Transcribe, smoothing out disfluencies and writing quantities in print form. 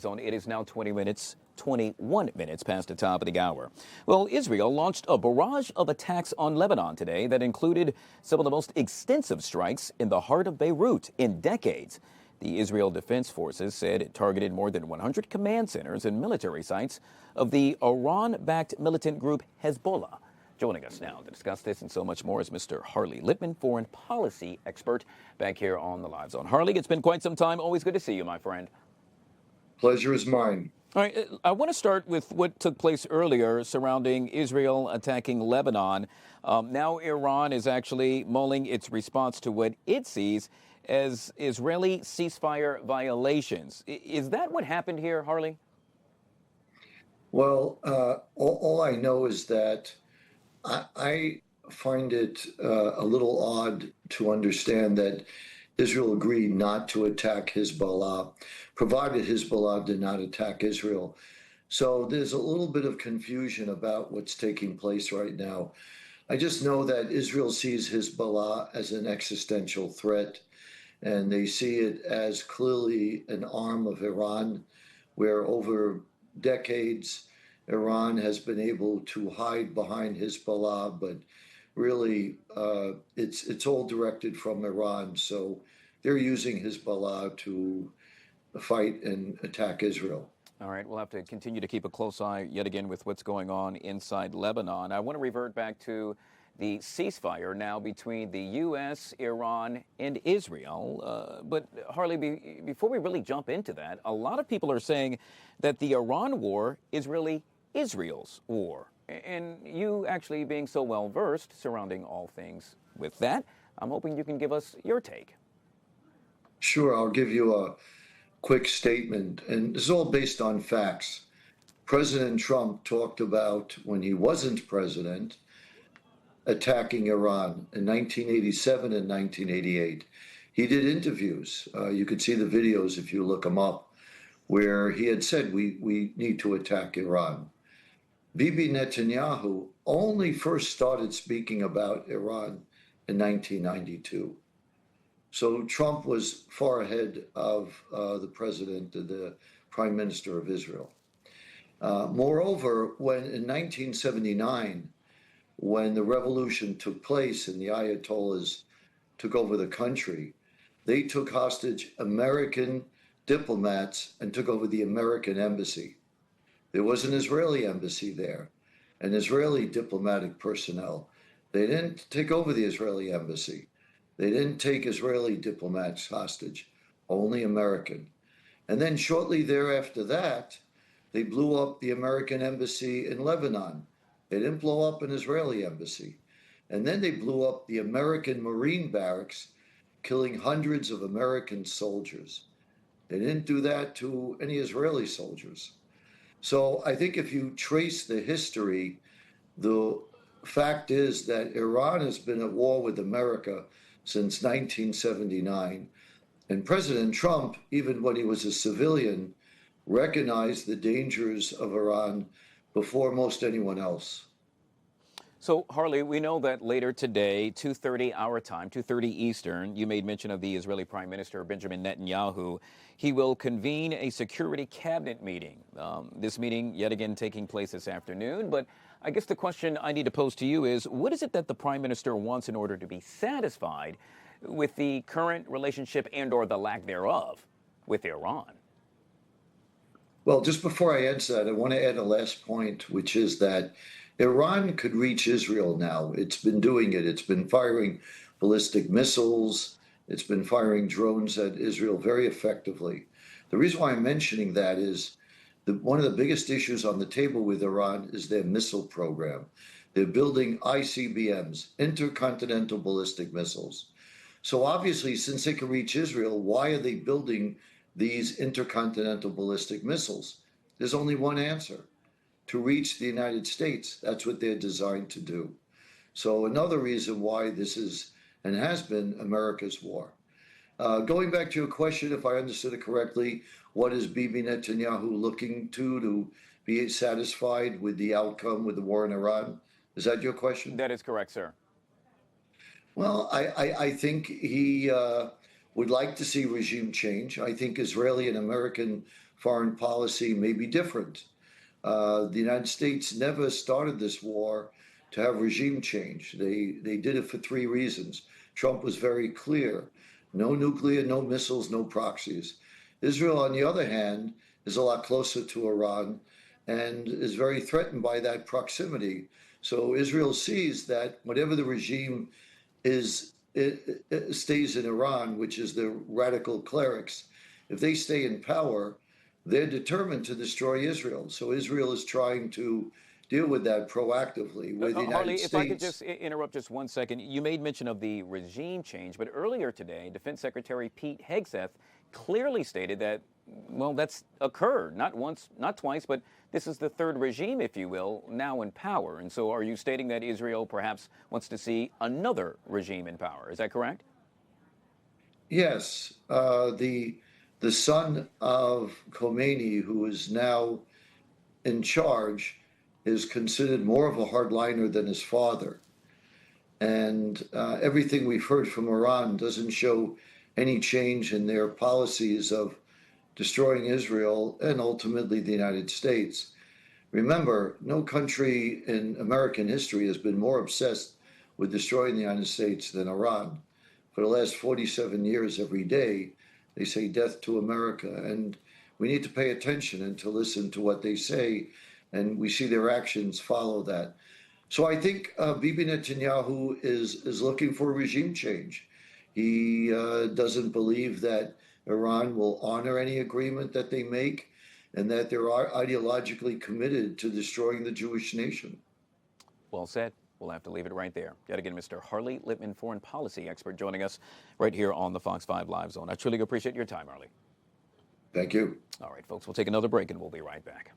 Zone. It is now 21 minutes past the top of the hour. Well, Israel launched a barrage of attacks on Lebanon today that included some of the most extensive strikes in the heart of Beirut in decades. The Israel Defense Forces said it targeted more than 100 command centers and military sites of the Iran-backed militant group Hezbollah. Joining us now to discuss this and so much more is Mr. Harley Lippman, foreign policy expert, back here on the Live Zone. Harley, it's been quite some time. Always good to see you, my friend. Pleasure is mine. All right, I want to start with what took place earlier surrounding Israel attacking Lebanon. Now Iran is actually mulling its response to what it sees as Israeli ceasefire violations. Is that what happened here, Harley? Well, all I know is that I find it a little odd to understand that Israel agreed not to attack Hezbollah, provided Hezbollah did not attack Israel. So there's a little bit of confusion about what's taking place right now. I just know that Israel sees Hezbollah as an existential threat, and they see it as clearly an arm of Iran, where over decades, Iran has been able to hide behind Hezbollah, but really it's all directed from Iran. So they're using Hezbollah to fight and attack Israel. All right, we'll have to continue to keep a close eye yet again with what's going on inside Lebanon. I want to revert back to the ceasefire now between the U.S., Iran, and Israel. But Harley, before we really jump into that, a lot of people are saying that the Iran war is really Israel's war. And you actually being so well versed surrounding all things with that, I'm hoping you can give us your take. Sure, I'll give you a quick statement, and this is all based on facts. President Trump talked about, when he wasn't president, attacking Iran in 1987 and 1988. He did interviews. You could see the videos if you look them up, where he had said we need to attack Iran. Bibi Netanyahu only first started speaking about Iran in 1992. So Trump was far ahead of the president, the prime minister of Israel. Moreover, when in 1979, when the revolution took place and the Ayatollahs took over the country, they took hostage American diplomats and took over the American embassy. There was an Israeli embassy there, an Israeli diplomatic personnel. They didn't take over the Israeli embassy. They didn't take Israeli diplomats hostage, only American. And then shortly thereafter that, they blew up the American embassy in Lebanon. They didn't blow up an Israeli embassy. And then they blew up the American Marine barracks, killing hundreds of American soldiers. They didn't do that to any Israeli soldiers. So I think if you trace the history, the fact is that Iran has been at war with America since 1979. And President Trump, even when he was a civilian, recognized the dangers of Iran before most anyone else. So, Harley, we know that later today, 2:30 our time, 2:30 Eastern, you made mention of the Israeli Prime Minister Benjamin Netanyahu. He will convene a security cabinet meeting. This meeting, yet again, taking place this afternoon. But I guess the question I need to pose to you is, what is it that the Prime Minister wants in order to be satisfied with the current relationship and or the lack thereof with Iran? Well, just before I answer that, I want to add a last point, which is that Iran could reach Israel now. It's been doing it. It's been firing ballistic missiles. It's been firing drones at Israel very effectively. The reason why I'm mentioning that is one of the biggest issues on the table with Iran is their missile program. They're building ICBMs, intercontinental ballistic missiles. So obviously, since they can reach Israel, why are they building these intercontinental ballistic missiles? There's only one answer: to reach the United States. That's what they're designed to do. So another reason why this is and has been America's war. Going back to your question, if I understood it correctly, what is Bibi Netanyahu looking to be satisfied with the outcome with the war in Iran? Is that your question? That is correct, sir. Well, I think he would like to see regime change. I think Israeli and American foreign policy may be different. The United States never started this war to have regime change. They did it for three reasons. Trump was very clear: no nuclear, no missiles, no proxies. Israel, on the other hand, is a lot closer to Iran and is very threatened by that proximity. So Israel sees that whatever the regime is, it stays in Iran, which is the radical clerics. If they stay in power, they're determined to destroy Israel. So Israel is trying to deal with that proactively. Where the Harley, United if I could States, just interrupt just 1 second. You made mention of the regime change, but earlier today, Defense Secretary Pete Hegseth clearly stated that, well, that's occurred, not once, not twice, but this is the third regime, if you will, now in power. And so are you stating that Israel perhaps wants to see another regime in power? Is that correct? yes, the son of Khomeini, who is now in charge, is considered more of a hardliner than his father. And everything we've heard from Iran doesn't show any change in their policies of destroying Israel and ultimately the United States. Remember, no country in American history has been more obsessed with destroying the United States than Iran. For the last 47 years, every day, they say death to America. And we need to pay attention and to listen to what they say. And we see their actions follow that. So I think Bibi Netanyahu is looking for regime change. He doesn't believe that Iran will honor any agreement that they make, and that they're ideologically committed to destroying the Jewish nation. Well said. We'll have to leave it right there. Yet again, Mr. Harley Lippman, foreign policy expert, joining us right here on the Fox 5 Live Zone. I truly appreciate your time, Harley. Thank you. All right, folks, we'll take another break and we'll be right back.